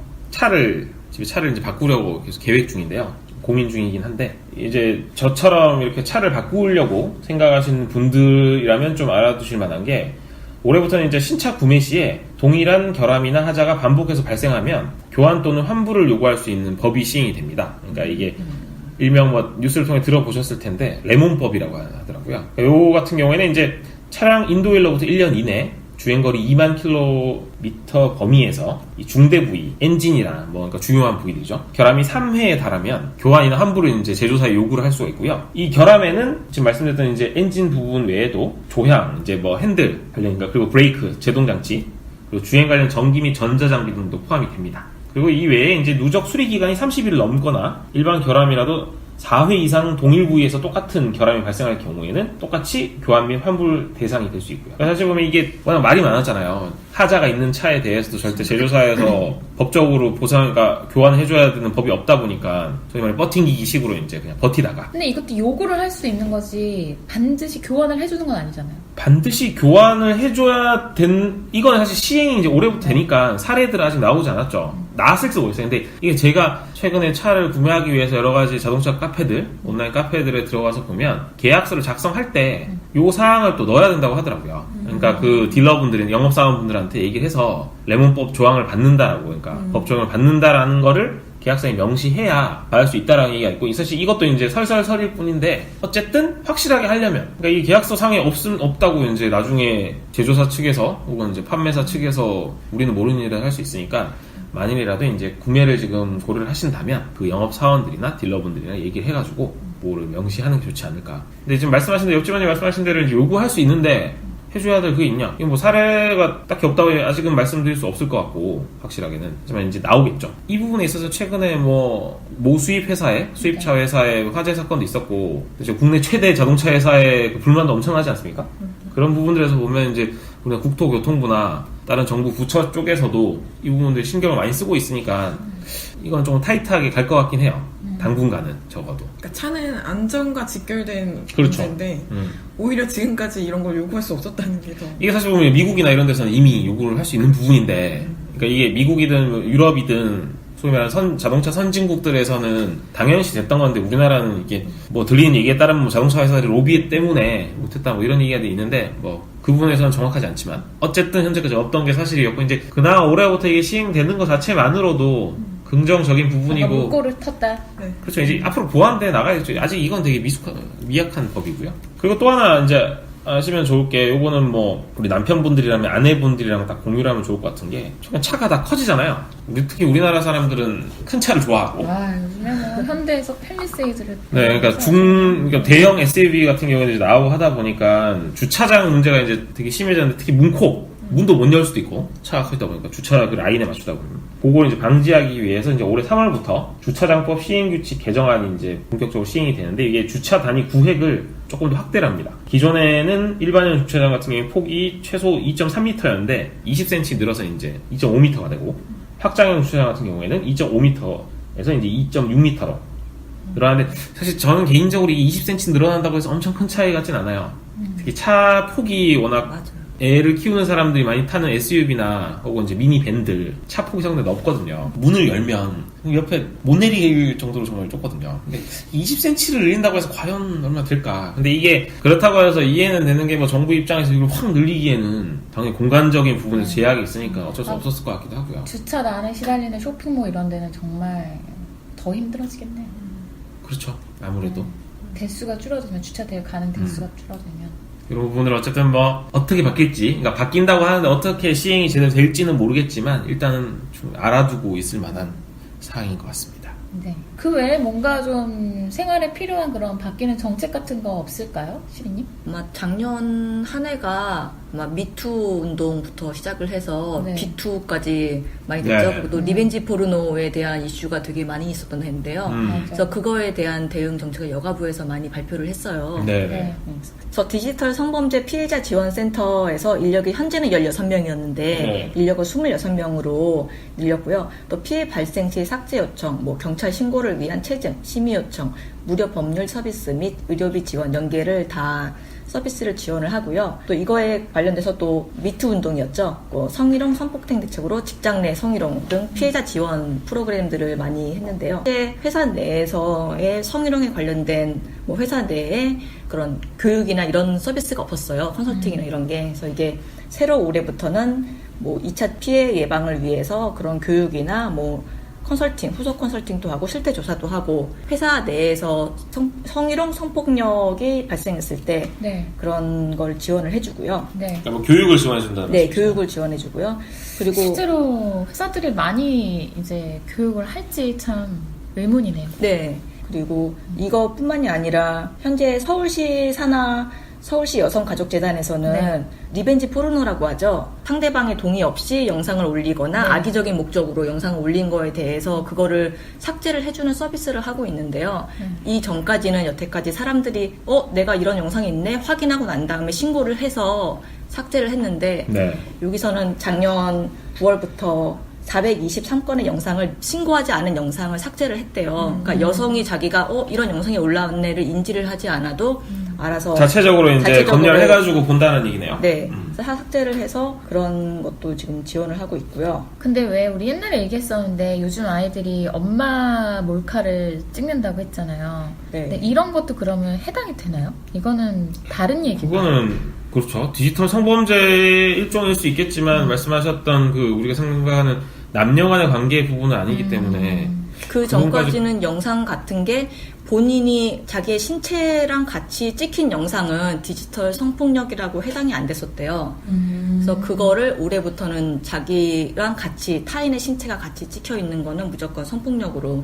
집에 차를 이제 바꾸려고 계속 계획 중인데요. 고민 중이긴 한데 이제 저처럼 이렇게 차를 바꾸려고 생각하시는 분들이라면 좀 알아두실 만한 게 올해부터는 이제 신차 구매 시에 동일한 결함이나 하자가 반복해서 발생하면 교환 또는 환불을 요구할 수 있는 법이 시행이 됩니다. 그러니까 이게 일명 뭐 뉴스를 통해 들어보셨을 텐데 레몬법이라고 하더라고요. 요 같은 경우에는 이제 차량 인도일로부터 1년 이내 주행거리 2만 킬로미터 범위에서 이 중대 부위, 엔진이나 뭐 그러니까 중요한 부위들이죠. 결함이 3회에 달하면 교환이나 환불을 이제 제조사에 요구를 할 수가 있고요. 이 결함에는 지금 말씀드렸던 이제 엔진 부분 외에도 조향, 이제 뭐 핸들 관련인가 그리고 브레이크, 제동 장치, 그리고 주행 관련 전기 및 전자 장비 등도 포함이 됩니다. 그리고 이 외에 이제 누적 수리 기간이 30일을 넘거나 일반 결함이라도 4회 이상 동일 부위에서 똑같은 결함이 발생할 경우에는 똑같이 교환 및 환불 대상이 될 수 있고요. 사실 보면 이게 워낙 말이 많았잖아요. 하자가 있는 차에 대해서도 절대 제조사에서 법적으로 그러니까 교환해줘야 되는 법이 없다 보니까 소위 말해 버팅기기 식으로 이제 그냥 버티다가. 근데 이것도 요구를 할 수 있는 거지 반드시 교환을 해주는 건 아니잖아요. 반드시 교환을 해줘야 이거는 사실 시행이 이제 올해부터 되니까 사례들은 아직 나오지 않았죠. 나왔을지도 모르겠어요. 근데 이게 제가 최근에 차를 구매하기 위해서 여러 가지 자동차 카페들, 온라인 카페들에 들어가서 보면 계약서를 작성할 때 요 사항을 또 넣어야 된다고 하더라고요. 그러니까 그 딜러분들이 영업사원분들한테 얘기를 해서 레몬법 조항을 받는다라고, 그러니까 법 조항을 받는다라는 거를 계약서에 명시해야 받을 수 있다라는 얘기가 있고, 사실 이것도 이제 설설설일 뿐인데 어쨌든 확실하게 하려면, 그러니까 이 계약서 상에 없다고 이제 나중에 제조사 측에서 혹은 이제 판매사 측에서 우리는 모르는 일을 할 수 있으니까 만일이라도 이제 구매를 지금 고려를 하신다면 그 영업사원들이나 딜러분들이나 얘기를 해가지고 뭐를 명시하는 게 좋지 않을까. 근데 지금 말씀하신 대로, 옆집안이 말씀하신 대로 이제 요구할 수 있는데 해줘야 될 그게 있냐? 이거 뭐 사례가 딱히 없다고 아직은 말씀드릴 수 없을 것 같고, 확실하게는. 하지만 이제 나오겠죠. 이 부분에 있어서 최근에 뭐 모수입 회사에, 수입차 회사에 화재 사건도 있었고, 이제 국내 최대 자동차 회사의 그 불만도 엄청나지 않습니까? 그런 부분들에서 보면 이제 우리가 국토교통부나 다른 정부 부처 쪽에서도 이 부분들 신경을 많이 쓰고 있으니까 이건 좀 타이트하게 갈 것 같긴 해요. 당분간은 적어도. 그러니까 차는 안전과 직결된 그렇죠. 문제인데 오히려 지금까지 이런 걸 요구할 수 없었다는 게 더. 이게 사실 보면 미국이나 이런 데서는 이미 요구를 할 수 있는 부분인데, 그러니까 이게 미국이든 유럽이든 소위 말하는 자동차 선진국들에서는 당연시 됐던 건데, 우리나라는 이게 뭐 들리는 얘기에 따르면 뭐 자동차 회사들이 로비 때문에 못했다 뭐 이런 얘기가 있는데, 뭐 그 부분에서는 정확하지 않지만 어쨌든 현재까지 없던 게 사실이었고, 이제 그나마 올해부터 이게 시행되는 것 자체만으로도 긍정적인 부분이고, 물꼬를 텄다. 네. 그렇죠. 이제 앞으로 보완돼 나가야겠죠. 아직 이건 되게 미약한 법이고요. 그리고 또 하나 이제 아시면 좋을 게, 요거는 뭐 우리 남편분들이라면 아내분들이랑 딱 공유를 하면 좋을 것 같은 게, 차가 다 커지잖아요. 특히 우리나라 사람들은 큰 차를 좋아하고. 와, 요즘에는 현대에서 팰리세이드를. 네, 그러니까 대형 SUV 같은 경우는 이제 나오고 하다 보니까 주차장 문제가 이제 되게 심해졌는데, 특히 문도 못 열 수도 있고, 차가 크다 보니까 주차 그 라인에 맞추다 보면. 그걸 이제 방지하기 위해서 이제 올해 3월부터 주차장법 시행규칙 개정안이 이제 본격적으로 시행이 되는데, 이게 주차 단위 구획을 조금 더 확대를 합니다. 기존에는 일반형 주차장 같은 경우에 폭이 최소 2.3m였는데 20cm 늘어서 이제 2.5m가 되고, 확장형 주차장 같은 경우에는 2.5m에서 이제 2.6m로 늘어나는데, 사실 저는 개인적으로 이 20cm 늘어난다고 해서 엄청 큰 차이 같진 않아요. 특히 차 폭이 워낙 맞아요. 애를 키우는 사람들이 많이 타는 SUV나 혹은 이제 미니밴들 차 폭이 상당히 넓거든요. 문을 열면 옆에 못 내릴 정도로 정말 좁거든요. 근데 20cm를 늘린다고 해서 과연 얼마나 될까? 근데 이게 그렇다고 해서 이해는 되는 게, 뭐 정부 입장에서 이걸 확 늘리기에는 당연히 공간적인 부분에서 제약이 있으니까 어쩔 수 없었을 것 같기도 하고요. 주차난에 시달리는 쇼핑몰 이런 데는 정말 더 힘들어지겠네요. 그렇죠. 아무래도. 대수가 줄어들면, 주차대에 가는 대수가 줄어들면. 이런 부분을 어쨌든 뭐 어떻게 바뀔지, 그러니까 바뀐다고 하는데 어떻게 시행이 제대로 될지는 모르겠지만 일단은 좀 알아두고 있을 만한 사항인 것 같습니다. 네. 그 외에 뭔가 좀 생활에 필요한 그런 바뀌는 정책 같은 거 없을까요, 시리님? 아마 작년 한 해가 아마 미투 운동부터 시작을 해서 네. 비투까지 많이 됐죠. 네. 그리고 또 리벤지 포르노에 대한 이슈가 되게 많이 있었던 해인데요. 그래서 그거에 대한 대응 정책을 여가부에서 많이 발표를 했어요. 네. 네. 그래서 디지털 성범죄 피해자 지원센터에서 인력이 현재는 16명이었는데 네. 인력을 26명으로 늘렸고요. 또 피해 발생 시 삭제 요청, 뭐 경찰 신고를 위한 체증, 심의 요청, 무료 법률 서비스 및 의료비 지원 연계를 다 서비스를 지원을 하고요. 또 이거에 관련돼서 또 미투 운동이었죠. 성희롱 성폭행 대책으로 직장 내 성희롱 등 피해자 지원 프로그램들을 많이 했는데요. 현재 회사 내에서의 성희롱에 관련된 뭐 회사 내에 그런 교육이나 이런 서비스가 없었어요. 컨설팅이나 이런 게. 그래서 이게 새로 올해부터는 뭐 2차 피해 예방을 위해서 그런 교육이나 뭐 컨설팅, 후속 컨설팅도 하고 실태 조사도 하고 회사 내에서 성희롱, 성폭력이 발생했을 때 네. 그런 걸 지원을 해주고요. 네. 그러니까 뭐 교육을 지원해준다는 네, 말씀이시죠? 교육을 지원해주고요. 그리고 실제로 회사들이 많이 이제 교육을 할지 참 의문이네요. 네, 그리고 이것뿐만이 아니라 현재 서울시 산하 서울시 여성가족재단에서는 네. 리벤지 포르노라고 하죠. 상대방의 동의 없이 영상을 올리거나 네. 악의적인 목적으로 영상을 올린 거에 대해서 그거를 삭제를 해주는 서비스를 하고 있는데요. 이 전까지는 여태까지 사람들이 내가 이런 영상이 있네 확인하고 난 다음에 신고를 해서 삭제를 했는데 네. 여기서는 작년 9월부터 423건의 영상을 신고하지 않은 영상을 삭제를 했대요. 그러니까 여성이 자기가 이런 영상이 올라왔네를 인지를 하지 않아도 알아서 자체적으로 이제 자체적으로 검열해가지고 본다는 얘기네요. 네, 그래서 삭제를 해서 그런 것도 지금 지원을 하고 있고요. 근데 왜 우리 옛날에 얘기했었는데 요즘 아이들이 엄마 몰카를 찍는다고 했잖아요. 네. 근데 이런 것도 그러면 해당이 되나요? 이거는 다른 얘기인가요? 그거는 그렇죠. 디지털 성범죄 일종일 수 있겠지만 말씀하셨던 그 우리가 생각하는 남녀 간의 관계 부분은 아니기 때문에 그 전까지는 영상 같은 게 본인이 자기의 신체랑 같이 찍힌 영상은 디지털 성폭력이라고 해당이 안 됐었대요. 그래서 그거를 올해부터는 자기랑 같이 타인의 신체가 같이 찍혀 있는 거는 무조건 성폭력으로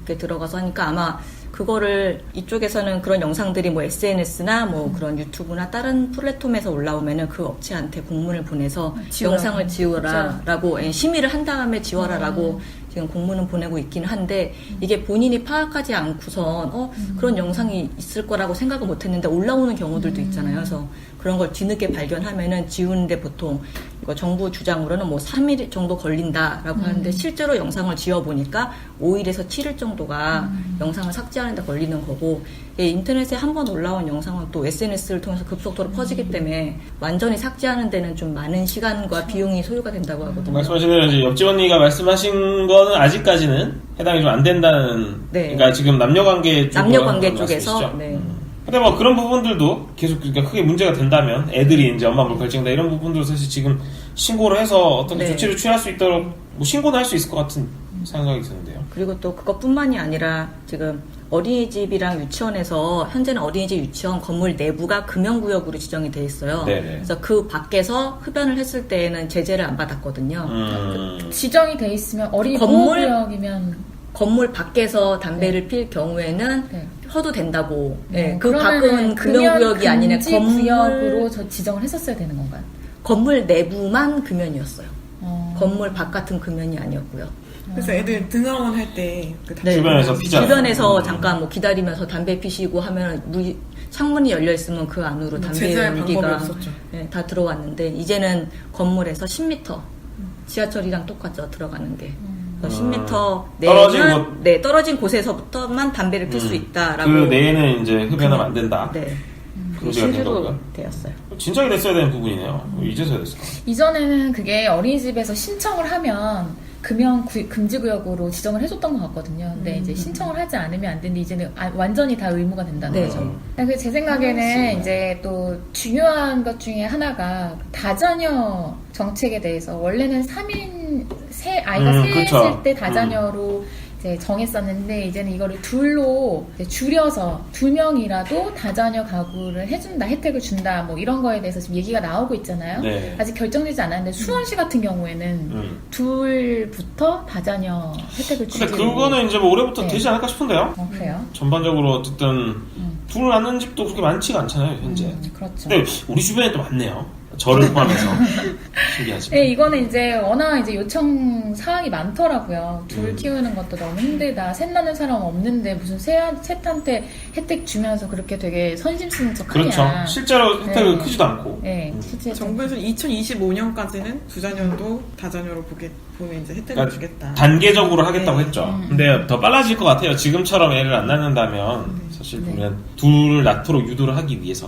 이렇게 들어가서 하니까 아마 그거를 이쪽에서는 그런 영상들이 뭐 SNS나 뭐 그런 유튜브나 다른 플랫폼에서 올라오면은 그 업체한테 공문을 보내서 지워라. 영상을 지우라라고 심의를 한 다음에 지워라라고 지금 공문은 보내고 있긴 한데 이게 본인이 파악하지 않고선 그런 영상이 있을 거라고 생각을 못했는데 올라오는 경우들도 있잖아요. 그래서 그런 걸 뒤늦게 발견하면은 지우는데 보통 이거 정부 주장으로는 뭐 3일 정도 걸린다라고 하는데 실제로 영상을 지워보니까 5일에서 7일 정도가 영상을 삭제하는 데 걸리는 거고 인터넷에 한 번 올라온 영상은 또 SNS를 통해서 급속도로 퍼지기 때문에 완전히 삭제하는 데는 좀 많은 시간과 비용이 소요가 된다고 하거든요. 말씀하신 대로 이제 옆집 언니가 말씀하신 거는 아직까지는 해당이 좀 안 된다는. 네. 그러니까 지금 남녀관계 남녀관계 쪽에서 말씀이시죠? 네. 근데 뭐 그런 부분들도 계속 그러니까 크게 문제가 된다면 애들이 이제 엄마 몰카를 찍는다 이런 부분도 사실 지금 신고를 해서 어떻게 네. 조치를 취할 수 있도록 뭐 신고는 할 수 있을 것 같은 생각이 드는데요. 그리고 또 그것뿐만이 아니라 지금 어린이집이랑 유치원에서 현재는 어린이집 유치원 건물 내부가 금연구역으로 지정이 돼 있어요. 네네. 그래서 그 밖에서 흡연을 했을 때에는 제재를 안 받았거든요. 지정이 돼 있으면 어린이 건물? 보호구역이면 건물 밖에서 담배를 필 경우에는 네. 혀도 된다고. 네, 그 그러면은 밖은 금연구역이 아니라 금지 구역으로 저 지정을 했었어야 되는 건가요? 건물 내부만 금연이었어요. 어. 건물 바깥은 금연이 아니었고요. 그래서 애들 등하원 할 때 그 네. 주변에서 피자. 주변에서 잠깐 뭐 기다리면서 담배 피시고 하면 창문이 열려 있으면 그 안으로 담배 제재할 방법이 연기가 없었죠. 네, 다 들어왔는데 이제는 건물에서 10m 지하철이랑 똑같죠 들어가는 게. 10m 떨어진 내에는 곳? 네, 떨어진 곳에서부터만 담배를 필 수 있다라고. 그 내에는 이제 흡연하면 안 된다. 네. 금지가 된 실제로 건가요? 되었어요. 진작에 됐어야 되는 부분이네요. 이제서야 됐을까? 이전에는 그게 어린이집에서 신청을 하면 금지구역으로 지정을 해줬던 것 같거든요. 근데 이제 신청을 하지 않으면 안 되는데 이제는 완전히 다 의무가 된다는 네. 거죠. 그래서 제 생각에는 이제 또 중요한 것 중에 하나가 다자녀 정책에 대해서 원래는 3인 아이가 셋일 그쵸. 때 다자녀로 이제 정했었는데 이제는 이거를 둘로 이제 줄여서 2명이라도 다자녀 가구를 해준다, 혜택을 준다, 뭐 이런 거에 대해서 지금 얘기가 나오고 있잖아요. 네. 아직 결정되지 않았는데 수원시 같은 경우에는 둘부터 다자녀 혜택을 주고. 근데 그거는 이제 뭐 올해부터 네. 되지 않을까 싶은데요. 그래요? 전반적으로 어쨌든 둘 낳는 집도 그렇게 많지가 않잖아요, 현재. 그렇죠. 근데 우리 주변에 또 많네요. 저를 포함해서 신기하지만. 네, 이거는 이제 워낙 이제 요청 사항이 많더라고요. 둘 키우는 것도 너무 힘들다. 셋 낳는 사람 없는데 무슨 셋한테 혜택 주면서 그렇게 되게 선심 쓰는 척 하냐. 그렇죠. 실제로 혜택은 네. 크지도 않고. 네, 실제 정부에서 2025년까지는 두 자녀도 다자녀로 보면 이제 혜택을 그러니까 주겠다. 단계적으로 하겠다고 네. 했죠. 근데 더 빨라질 것 같아요. 지금처럼 애를 안 낳는다면 사실 보면 둘 낳도록 유도를 하기 위해서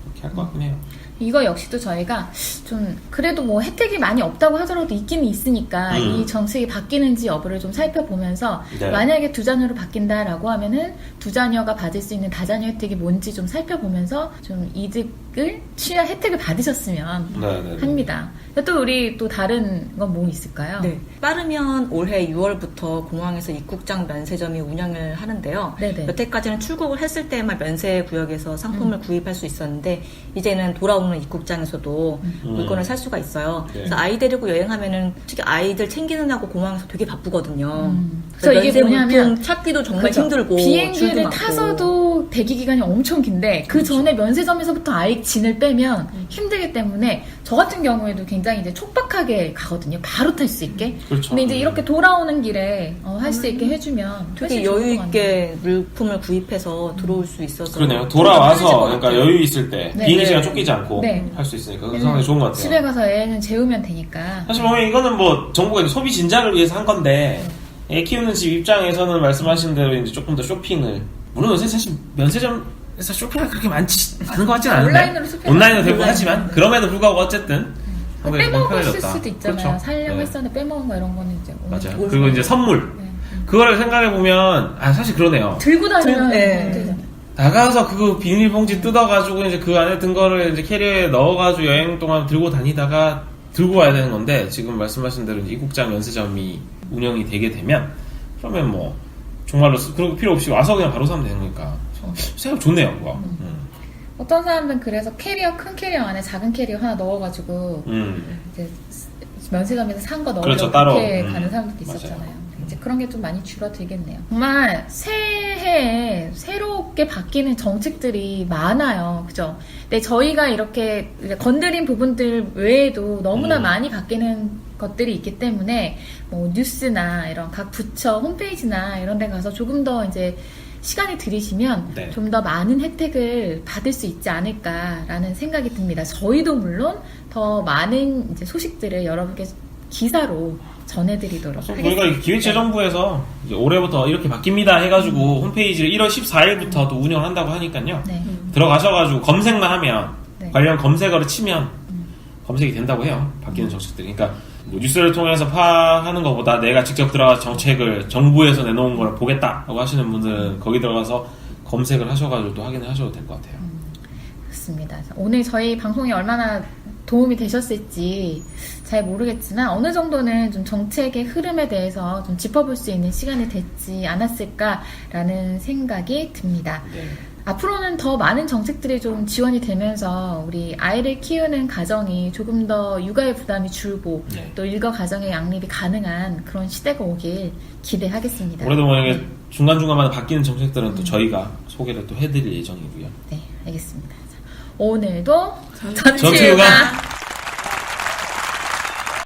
그렇게 할 것 같긴 해요. 이거 역시도 저희가 좀 그래도 뭐 혜택이 많이 없다고 하더라도 있기는 있으니까 이 정책이 바뀌는지 여부를 좀 살펴보면서 네. 만약에 두 자녀로 바뀐다라고 하면은 두 자녀가 받을 수 있는 다자녀 혜택이 뭔지 좀 살펴보면서 좀 이득을 취한 혜택을 받으셨으면 네네. 합니다. 또 우리 또 다른 건 뭐 있을까요? 네. 빠르면 올해 6월부터 공항에서 입국장 면세점이 운영을 하는데요. 네네. 여태까지는 출국을 했을 때만 면세 구역에서 상품을 구입할 수 있었는데 이제는 돌아오는 입국장에서도 물건을 살 수가 있어요. 네. 그래서 아이 데리고 여행하면은 특히 아이들 챙기는 하고 공항에서 되게 바쁘거든요. 그래서 이게 뭐냐면 물품 찾기도 정말 그죠. 힘들고 줄도 비행기를 많고. 타서도 대기 기간이 엄청 긴데 그 전에 면세점에서부터 아예 진을 빼면 힘들기 때문에 저 같은 경우에도 굉장히 이제 촉박하게 가거든요. 바로 탈 수 있게. 그렇죠. 근데 이제 이렇게 돌아오는 길에 할 수 있게 해주면 되게 훨씬 좋을 여유 것 같네요. 있게 물품을 구입해서 들어올 수 있어서 그러네요. 좀 돌아와서 편해질 것 그러니까 같아요. 여유 있을 때 네. 비행기 네. 시간 쫓기지 않고 네. 할 수 있으니까 그 상황이 좋은 것 같아요. 집에 가서 애는 재우면 되니까. 사실 보면 이거는 뭐 정부가 이제 소비 진작을 위해서 한 건데 애 키우는 집 입장에서는 말씀하신 대로 이제 조금 더 쇼핑을 물론 요새 사실 면세점에서 쇼핑이 그렇게 많지 않은 것 같지는 않은데 온라인으로 쇼핑 온라인으로 대부분 온라인. 하지만 그럼에도 불구하고 어쨌든 한국에서 좀 빼먹었을 편해졌다. 수도 있잖아요. 그렇죠. 살려고 네. 했었는데 빼먹은 거 이런 거는 이제 맞아요. 오늘 그리고 이제 선물 네. 그거를 생각해 보면 사실 그러네요. 들고 다니면 네. 힘들잖아요. 나가서 그 비닐봉지 뜯어가지고 이제 그 안에 든 거를 이제 캐리어에 넣어가지고 여행 동안 들고 다니다가 들고 와야 되는 건데 지금 말씀하신 대로 이제 입국장 면세점이 운영이 되게 되면 그러면 뭐 정말로 그런 거 필요 없이 와서 그냥 바로 사면 되는 거니까 생각 좋네요. 그거. 어떤 사람들은 그래서 큰 캐리어 안에 작은 캐리어 하나 넣어가지고 이제 면세점에서 산 거 넣으려고 그렇죠, 따로. 그렇게 가는 사람들도 맞아요. 있었잖아요. 이제 그런 게 좀 많이 줄어들겠네요. 정말 새해에 새롭게 바뀌는 정책들이 많아요. 그죠? 근데 저희가 이렇게 이제 건드린 부분들 외에도 너무나 많이 바뀌는 것들이 있기 때문에 뭐 뉴스나 이런 각 부처 홈페이지나 이런 데 가서 조금 더 이제 시간이 들이시면 네. 좀 더 많은 혜택을 받을 수 있지 않을까라는 생각이 듭니다. 저희도 물론 더 많은 이제 소식들을 여러분께 기사로 전해드리도록 하겠습니다. 저희가 기획재정부에서 이제 올해부터 이렇게 바뀝니다 해가지고 홈페이지를 1월 14일부터 또 운영을 한다고 하니까요. 네. 들어가셔가지고 검색만 하면 네. 관련 검색어를 치면 검색이 된다고 해요. 바뀌는 정책들이. 그러니까 뭐 뉴스를 통해서 파하는 것보다 내가 직접 들어가서 정책을 정부에서 내놓은 걸 보겠다라고 하시는 분들은 거기 들어가서 검색을 하셔가지고 또 확인을 하셔도 될 것 같아요. 그렇습니다. 오늘 저희 방송이 얼마나 도움이 되셨을지 잘 모르겠지만 어느 정도는 좀 정책의 흐름에 대해서 좀 짚어볼 수 있는 시간이 됐지 않았을까라는 생각이 듭니다. 네. 앞으로는 더 많은 정책들이 좀 지원이 되면서 우리 아이를 키우는 가정이 조금 더 육아의 부담이 줄고 네. 또 일과 가정의 양립이 가능한 그런 시대가 오길 기대하겠습니다. 올해도 만약에 중간중간마다 바뀌는 정책들은 또 저희가 소개를 또 해드릴 예정이고요. 네, 알겠습니다. 자, 오늘도 전투휴가